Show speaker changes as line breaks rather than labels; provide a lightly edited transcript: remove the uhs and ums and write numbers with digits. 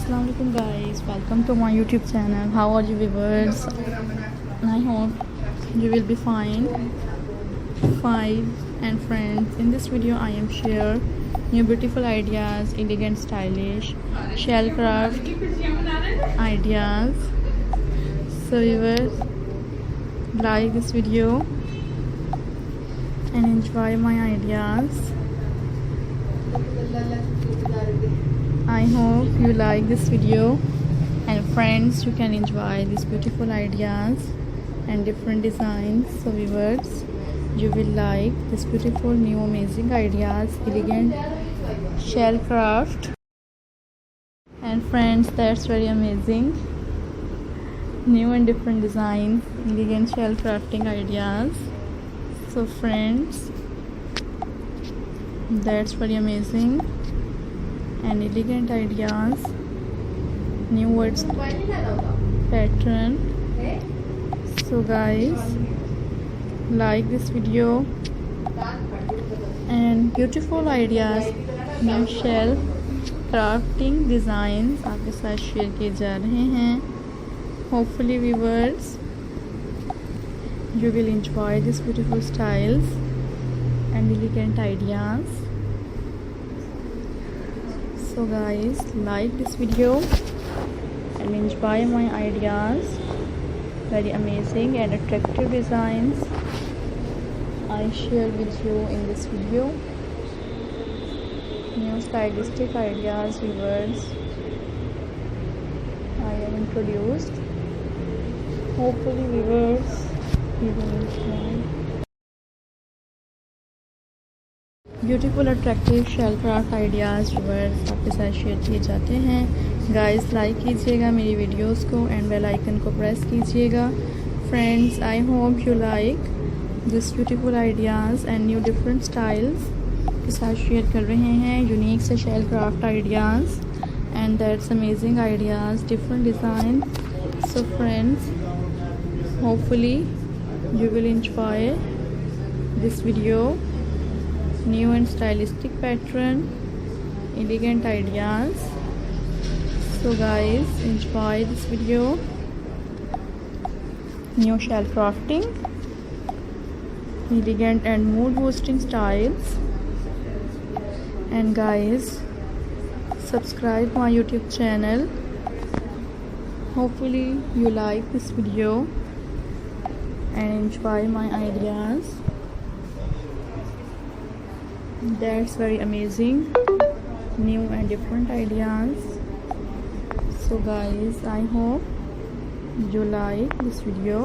Assalamualaikum guys, welcome to my YouTube channel. How are you viewers? I hope you will be fine and friends. In this video I am share new beautiful ideas, elegant stylish shell craft ideas. So viewers, like this video and enjoy my ideas. I hope you like this video, and friends, you can enjoy these beautiful ideas and different designs. So viewers, you will like this beautiful new amazing ideas, elegant shell craft, and friends, that's very amazing new and different designs, elegant shell crafting ideas. So friends, that's very amazing and elegant ideas, new words pattern. So guys, like this video and beautiful ideas, new shell crafting designs आपके साथ share किए जा रहे हैं. Hopefully viewers, you will enjoy these beautiful styles and elegant ideas. So guys, like this video and enjoy my ideas, very amazing and attractive designs I share with you in this video. New stylistic ideas viewers I have introduced. Hopefully viewers, you will enjoy beautiful attractive shell craft ideas viewers आपके साथ share किए जाते हैं. Guys, like कीजिएगा मेरी videos को and bell icon को press कीजिएगा. Friends, I hope you like this beautiful ideas and new different styles के साथ शेयर कर रहे हैं यूनिक से shell craft ideas and that's amazing ideas, different design. So friends, hopefully you will enjoy this video, new and stylistic pattern, elegant ideas. So guys, enjoy this video, new shell crafting, elegant and mood boosting styles. And guys, subscribe my YouTube channel. Hopefully you like this video and enjoy my ideas. That's very amazing new and different ideas. So guys, I hope you like this video.